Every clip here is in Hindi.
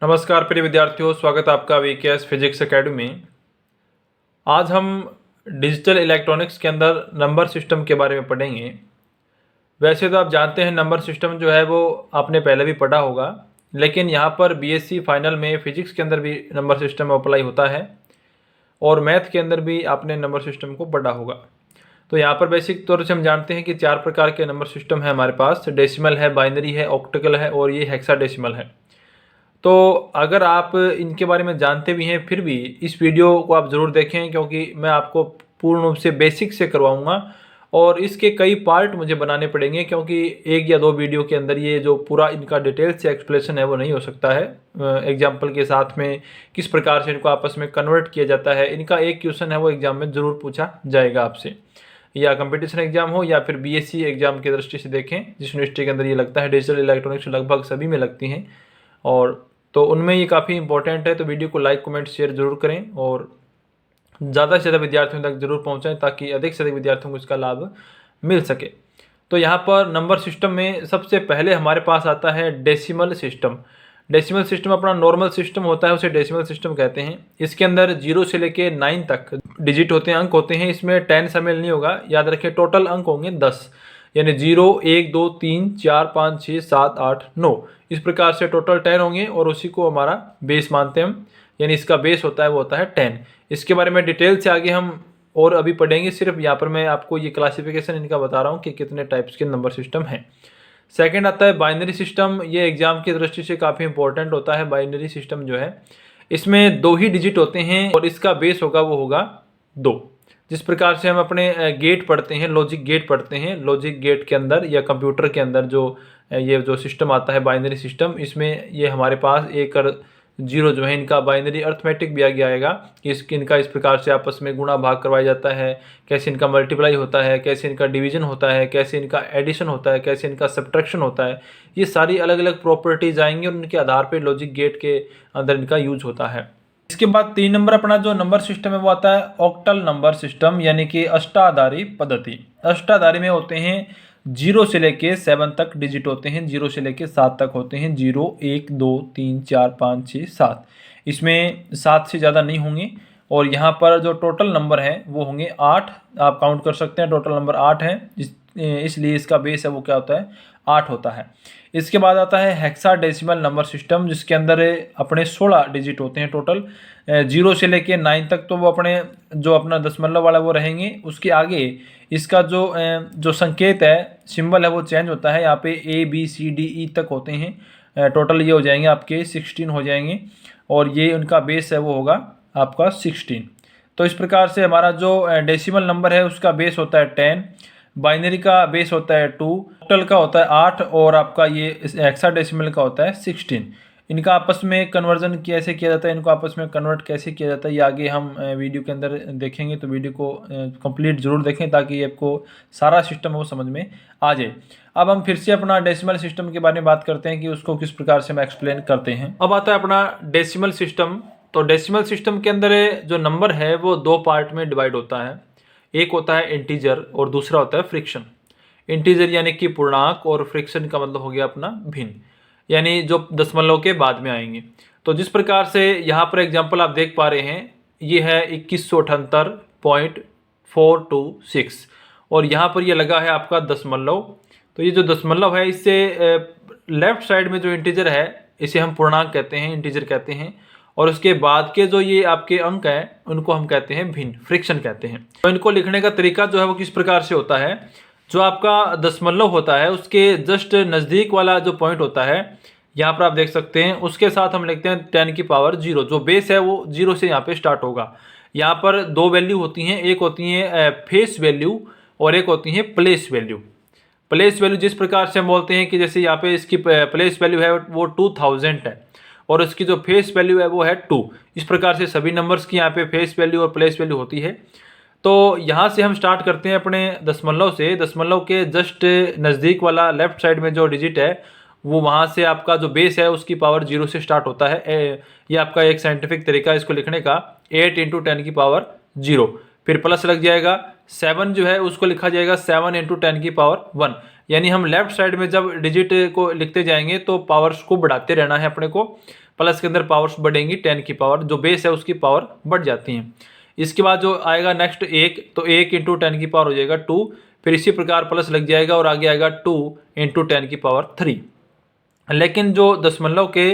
नमस्कार प्रिय विद्यार्थियों, स्वागत है आपका वीकेएस फिजिक्स एकेडमी में। आज हम डिजिटल इलेक्ट्रॉनिक्स के अंदर नंबर सिस्टम के बारे में पढ़ेंगे। वैसे तो आप जानते हैं नंबर सिस्टम जो है वो आपने पहले भी पढ़ा होगा, लेकिन यहाँ पर बीएससी फाइनल में फिजिक्स के अंदर भी नंबर सिस्टम अप्लाई होता है और मैथ के अंदर भी आपने नंबर सिस्टम को पढ़ा होगा। तो यहाँ पर बेसिक तौर से हम जानते हैं कि 4 प्रकार के नंबर सिस्टम है हमारे पास। डेसिमल है, बाइनरी है, ऑक्टल है और ये हेक्साडेसिमल है। तो अगर आप इनके बारे में जानते भी हैं फिर भी इस वीडियो को आप ज़रूर देखें, क्योंकि मैं आपको पूर्ण रूप से बेसिक से करवाऊंगा और इसके कई पार्ट मुझे बनाने पड़ेंगे, क्योंकि 1 या 2 वीडियो के अंदर ये जो पूरा इनका डिटेल से एक्सप्लेनेशन है वो नहीं हो सकता है। एग्जाम्पल के साथ में किस प्रकार से इनको आपस में कन्वर्ट किया जाता है, इनका एक क्वेश्चन है वो एग्जाम में ज़रूर पूछा जाएगा आपसे, या कंपटीशन एग्जाम हो या फिर बीएससी एग्जाम की दृष्टि से देखें जिस यूनिवर्सिटी के अंदर ये लगता है। डिजिटल इलेक्ट्रॉनिक्स लगभग सभी में लगती हैं और तो उनमें ये काफ़ी इंपॉर्टेंट है। तो वीडियो को लाइक कमेंट शेयर जरूर करें और ज़्यादा से ज़्यादा विद्यार्थियों तक जरूर पहुंचाएं ताकि अधिक से अधिक विद्यार्थियों को इसका लाभ मिल सके। तो यहाँ पर नंबर सिस्टम में सबसे पहले हमारे पास आता है डेसिमल सिस्टम। डेसिमल सिस्टम अपना नॉर्मल सिस्टम होता है, उसे डेसिमल सिस्टम कहते हैं। इसके अंदर 0 से लेके 9 तक डिजिट होते हैं, अंक होते हैं। इसमें 10 शामिल नहीं होगा, याद रखें। टोटल अंक होंगे 10, यानी 0 1 2 3 4 5 6 7 8 9, इस प्रकार से टोटल 10 होंगे और उसी को हमारा बेस मानते हैं हम, यानी इसका बेस होता है वो होता है 10। इसके बारे में डिटेल से आगे हम और अभी पढ़ेंगे। सिर्फ यहाँ पर मैं आपको ये क्लासिफिकेशन इनका बता रहा हूँ कि कितने टाइप्स के नंबर सिस्टम हैं। सेकंड आता है बाइनरी सिस्टम। ये एग्जाम की दृष्टि से काफ़ी इंपॉर्टेंट होता है। बाइनरी सिस्टम जो है इसमें 2 ही डिजिट होते हैं और इसका बेस होगा वो होगा 2। जिस प्रकार से हम अपने गेट पढ़ते हैं, लॉजिक गेट पढ़ते हैं, लॉजिक गेट के अंदर या कंप्यूटर के अंदर जो ये जो सिस्टम आता है बाइनरी सिस्टम, इसमें ये हमारे पास 1 और 0 जो है इनका बाइनरी अर्थमेटिक भी आगे आएगा। इनका इस प्रकार से आपस में गुणा भाग करवाया जाता है, कैसे इनका मल्टीप्लाई होता है, कैसे इनका डिवीजन होता है, कैसे इनका एडिशन होता है, कैसे इनका सब्ट्रैक्शन होता है। ये सारी अलग अलग प्रॉपर्टीज आएंगी और उनके आधार पर लॉजिक गेट के अंदर इनका यूज होता है। इसके बाद 3 नंबर अपना जो नंबर सिस्टम है वो आता है ऑक्टल नंबर सिस्टम, यानी कि अष्टाधारी पद्धति। अष्टाधारी में होते हैं 0 से लेके 7 तक डिजिट होते हैं, 0 से लेके 7 तक होते हैं। 0 1 2 3 4 5 6 7, इसमें 7 से ज़्यादा नहीं होंगे। और यहाँ पर जो टोटल नंबर है वो होंगे 8। आप काउंट कर सकते हैं, टोटल नंबर 8 है, इसलिए इसका बेस है वो क्या होता है 8 होता है। इसके बाद आता है हेक्साडेसिमल नंबर सिस्टम, जिसके अंदर अपने 16 डिजिट होते हैं टोटल। 0 से लेके 9 तक तो वो अपने जो अपना दशमलव वाला वो रहेंगे। उसके आगे इसका जो संकेत है, सिंबल है, वो चेंज होता है। यहाँ पे ABCDE तक होते हैं। टोटल ये हो जाएंगे आपके 16 हो जाएंगे और ये उनका बेस है वो होगा आपका 16। तो इस प्रकार से हमारा जो डेसिमल नंबर है उसका बेस होता है 10, बाइनरी का बेस होता है 2, ऑक्टल का होता है 8 और आपका ये हेक्साडेसिमल का होता है 16। इनका आपस में कन्वर्जन कैसे किया जाता है, इनको आपस में कन्वर्ट कैसे किया जाता है, ये आगे हम वीडियो के अंदर देखेंगे। तो वीडियो को कंप्लीट जरूर देखें ताकि आपको सारा सिस्टम वो समझ में आ जाए। अब हम फिर से अपना डेसिमल सिस्टम के बारे में बात करते हैं कि उसको किस प्रकार से हम एक्सप्लेन करते हैं। अब आता है अपना डेसिमल सिस्टम। तो डेसिमल सिस्टम के अंदर जो नंबर है वो 2 पार्ट में डिवाइड होता है। एक होता है इंटीजर और दूसरा होता है फ्रिक्शन। इंटीजर यानी कि पूर्णांक और फ्रिक्शन का मतलब हो गया अपना भिन्न, यानी जो दशमलव के बाद में आएंगे। तो जिस प्रकार से यहाँ पर एग्जांपल आप देख पा रहे हैं, ये है 2178.426 और यहाँ पर ये लगा है आपका दशमलव। तो ये जो दशमलव है इससे लेफ्ट साइड में जो इंटीजर है इसे हम पूर्णांक कहते हैं, इंटीजर कहते हैं। और उसके बाद के जो ये आपके अंक हैं उनको हम कहते हैं भिन्न, फ्रिक्शन कहते हैं। तो इनको लिखने का तरीका जो है वो किस प्रकार से होता है, जो आपका दशमलव होता है उसके जस्ट नज़दीक वाला जो पॉइंट होता है यहाँ पर आप देख सकते हैं, उसके साथ हम लिखते हैं 10 की पावर 0। जो बेस है वो 0 से यहाँ पे स्टार्ट होगा। यहाँ पर 2 वैल्यू होती हैं, एक होती है फेस वैल्यू और एक होती है प्लेस वैल्यू। प्लेस वैल्यू जिस प्रकार से हम बोलते हैं कि जैसे यहाँ पे इसकी प्लेस वैल्यू है वो 2000 है और उसकी जो फेस वैल्यू है वो है 2। इस प्रकार से सभी नंबर्स की यहाँ पे फेस वैल्यू और प्लेस वैल्यू होती है। तो यहाँ से हम स्टार्ट करते हैं अपने दशमलव से। दशमलव के जस्ट नज़दीक वाला लेफ्ट साइड में जो डिजिट है वो वहाँ से आपका जो बेस है उसकी पावर 0 से स्टार्ट होता है। ये आपका एक साइंटिफिक तरीका है इसको लिखने का, 8 × 10 की पावर 0। फिर प्लस लग जाएगा, 7 जो है उसको लिखा जाएगा 7 × 10 की पावर 1। यानी हम लेफ्ट साइड में जब डिजिट को लिखते जाएंगे तो पावर्स को बढ़ाते रहना है अपने को। प्लस के अंदर पावर्स बढ़ेंगी, 10 की पावर जो बेस है उसकी पावर बढ़ जाती है। इसके बाद जो आएगा नेक्स्ट 1, तो 1 इंटू 10 की पावर हो जाएगा 2, फिर इसी प्रकार प्लस लग जाएगा और आगे आएगा 2 इंटू 10 की पावर 3। लेकिन जो दशमलव के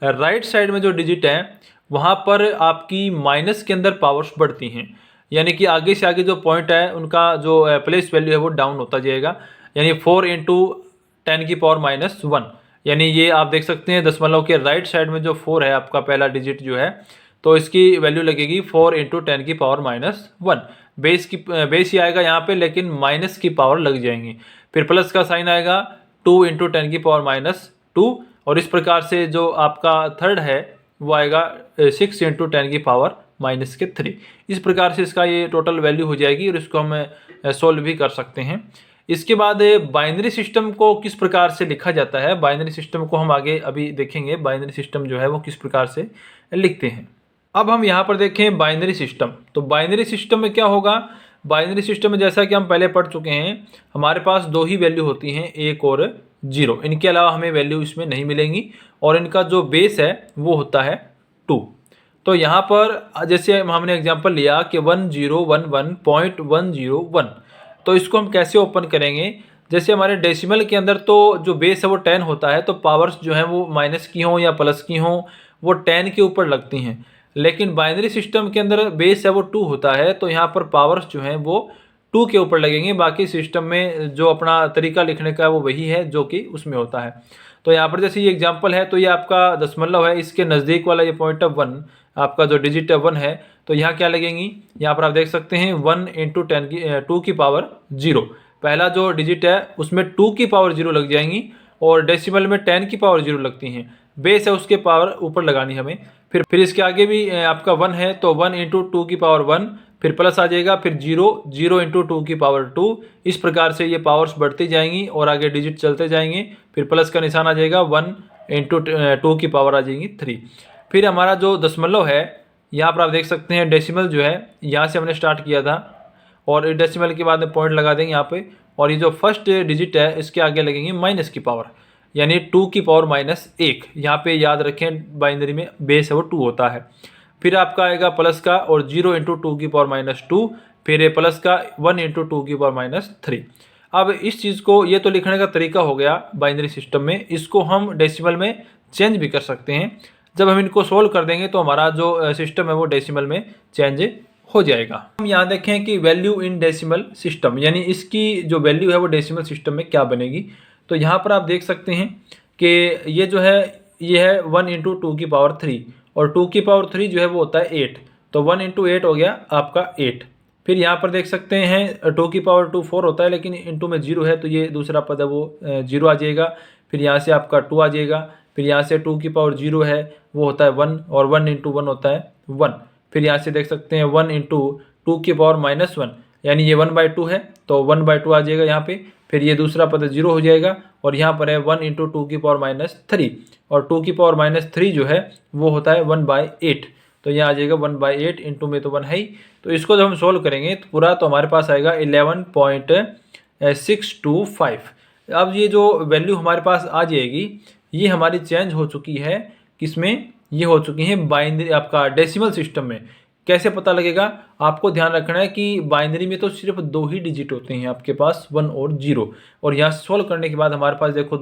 राइट साइड में जो डिजिट है वहाँ पर आपकी माइनस के अंदर पावर्स बढ़ती हैं, यानी कि आगे से आगे जो पॉइंट है उनका जो प्लेस वैल्यू है वो डाउन होता जाएगा। यानी 4 इंटू 10 की पावर -1, यानी ये आप देख सकते हैं दशमलव के राइट साइड में जो 4 है आपका पहला डिजिट जो है, तो इसकी वैल्यू लगेगी 4 इंटू 10 की पावर -1। बेस ही आएगा यहाँ पे, लेकिन माइनस की पावर लग जाएंगी। फिर प्लस का साइन आएगा 2 इंटू 10 की पावर -2, और इस प्रकार से जो आपका थर्ड है वो आएगा 6 इंटू 10 की पावर -3। इस प्रकार से इसका ये टोटल वैल्यू हो जाएगी और इसको हम सोल्व भी कर सकते हैं। इसके बाद बाइनरी सिस्टम को किस प्रकार से लिखा जाता है, बाइनरी सिस्टम को हम आगे अभी देखेंगे। बाइनरी सिस्टम जो है वो किस प्रकार से लिखते हैं। अब हम यहाँ पर देखें बाइनरी सिस्टम। तो बाइनरी सिस्टम में क्या होगा, बाइनरी सिस्टम में जैसा कि हम पहले पढ़ चुके हैं, हमारे पास दो ही वैल्यू होती हैं, 1 और 0। इनके अलावा हमें वैल्यू इसमें नहीं मिलेंगी और इनका जो बेस है वो होता है 2। तो यहाँ पर जैसे हमने एग्जांपल लिया कि 1011.101, तो इसको हम कैसे ओपन करेंगे। जैसे हमारे डेसिमल के अंदर तो जो बेस है वो 10 होता है, तो पावर्स जो हैं वो माइनस की हों या प्लस की हों वो 10 के ऊपर लगती हैं। लेकिन बाइनरी सिस्टम के अंदर बेस है वो 2 होता है, तो यहाँ पर पावर्स जो हैं वो 2 के ऊपर लगेंगे। बाकी सिस्टम में जो अपना तरीका लिखने का वो वही है जो कि उसमें होता है। तो यहाँ पर जैसे ये एग्जांपल है, तो ये आपका दशमलव है, इसके नज़दीक वाला ये पॉइंट है 1, आपका जो डिजिट है 1 है, तो यहाँ क्या लगेंगी, यहाँ पर आप देख सकते हैं 1 इंटू 2 की पावर 0। पहला जो डिजिट है उसमें 2 की पावर 0 लग जाएंगी और डेसिमल में 10 की पावर 0 लगती हैं। बेस है उसके पावर ऊपर लगानी हमें। फिर इसके आगे भी आपका 1 है, तो 1 इंटू 2 की पावर 1, फिर प्लस आ जाएगा, फिर 0 इंटू 2 की पावर 2। इस प्रकार से ये पावर्स बढ़ती जाएंगी और आगे डिजिट चलते जाएंगे। फिर प्लस का निशान आ जाएगा, 1 इंटू 2 की पावर आ जाएगी 3। फिर हमारा जो दशमलव है, यहाँ पर आप देख सकते हैं डेसिमल जो है यहाँ से हमने स्टार्ट किया था और डेसिमल के बाद में पॉइंट लगा देंगे यहाँ पे, और ये जो फर्स्ट डिजिट है इसके आगे लगेंगे माइनस की पावर, यानी 2 की पावर -1। यहाँ पे याद रखें बाइनरी में बेस है वो 2 होता है। फिर आपका आएगा प्लस का और 0 इंटू 2 की पावर -2, फिर प्लस का 1 इंटू 2 की पावर -3। अब इस चीज़ को, ये तो लिखने का तरीका हो गया बाइनरी सिस्टम में, इसको हम डेसिमल में चेंज भी कर सकते हैं। जब हम इनको सोल्व कर देंगे तो हमारा जो सिस्टम है वो डेसिमल में चेंज हो जाएगा। हम यहाँ देखें कि वैल्यू इन डेसिमल सिस्टम, यानी इसकी जो वैल्यू है वो डेसिमल सिस्टम में क्या बनेगी। तो यहाँ पर आप देख सकते हैं कि ये जो है ये है 1 इंटू 2 की पावर 3, और 2 की पावर 3 जो है वो होता है 8, तो 1 इंटू 8 हो गया आपका 8। फिर यहाँ पर देख सकते हैं 2 की पावर 2 4 होता है, लेकिन इंटू में 0 है तो ये दूसरा पद है वो 0 आ जाएगा। फिर यहाँ से आपका 2 आ जाएगा। फिर यहाँ से 2 की पावर 0 है वो होता है 1, और 1 इंटू 1 होता है 1। फिर यहाँ से देख सकते हैं 1 इंटू 2 की पावर -1, यानी ये 1/2 है, तो 1/2 आ जाएगा यहाँ पे। फिर ये दूसरा पद 0 हो जाएगा, और यहाँ पर है 1 इंटू 2 की पावर -3, और 2 की पावर -3 जो है वो होता है 1/8, तो यहाँ आ जाएगा 1/8, इंटू में तो 1 है ही। तो इसको जब हम सोल्व करेंगे तो पूरा, तो हमारे पास आएगा 11.625। अब ये जो वैल्यू हमारे पास आ जाएगी ये हमारी चेंज हो चुकी है, किसमें, ये हो चुकी है बाइनरी आपका डेसिमल सिस्टम में। कैसे पता लगेगा, आपको ध्यान रखना है कि बाइनरी में तो सिर्फ 2 ही डिजिट होते हैं आपके पास, 1 और 0, और यहाँ सोल्व करने के बाद हमारे पास देखो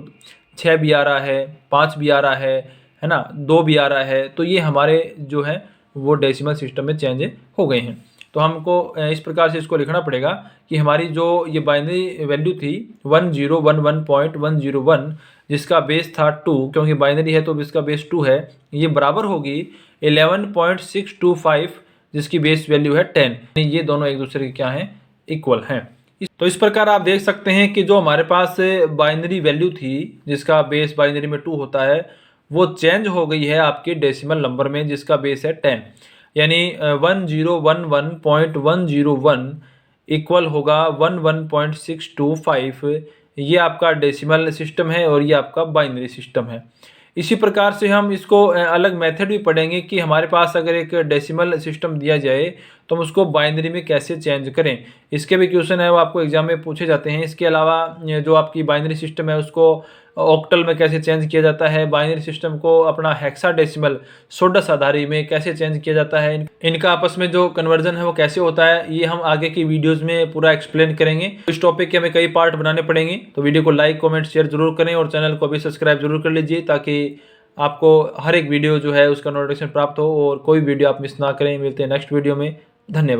6 भी आ रहा है, 5 भी आ रहा है ना, 2 भी आ रहा है, तो ये हमारे जो है वो डेसिमल सिस्टम में चेंज हो गए हैं। तो हमको इस प्रकार से इसको लिखना पड़ेगा कि हमारी जो ये बाइनरी वैल्यू थी 1011.101, जिसका बेस था 2, क्योंकि बाइनरी है तो इसका बेस 2 है, ये बराबर होगी 11.625, जिसकी बेस वैल्यू है 10। ये दोनों एक दूसरे के क्या हैं, इक्वल हैं। तो इस प्रकार आप देख सकते हैं कि जो हमारे पास बाइनरी वैल्यू थी जिसका बेस बाइनरी में 2 होता है, वो चेंज हो गई है आपके डेसिमल नंबर में जिसका बेस है 10, यानी 1011.101 इक्वल होगा 11.625। ये आपका डेसिमल सिस्टम है और ये आपका बाइनरी सिस्टम है। इसी प्रकार से हम इसको अलग मेथड भी पढ़ेंगे कि हमारे पास अगर एक डेसिमल सिस्टम दिया जाए तो हम उसको बाइनरी में कैसे चेंज करें। इसके भी क्वेश्चन है वो आपको एग्जाम में पूछे जाते हैं। इसके अलावा जो आपकी बाइनरी सिस्टम है उसको ऑक्टल में कैसे चेंज किया जाता है, बाइनरी सिस्टम को अपना हेक्साडेसिमल षोडश आधारी में कैसे चेंज किया जाता है, इनका आपस में जो कन्वर्जन है वो कैसे होता है, ये हम आगे की वीडियोस में पूरा एक्सप्लेन करेंगे। इस टॉपिक के हमें कई पार्ट बनाने पड़ेंगे, तो वीडियो को लाइक कमेंट शेयर जरूर करें और चैनल को भी सब्सक्राइब जरूर कर लीजिए ताकि आपको हर एक वीडियो जो है उसका नोटिफिकेशन प्राप्त हो और कोई वीडियो आप मिस ना करें। मिलते हैं नेक्स्ट वीडियो में। धन्यवाद।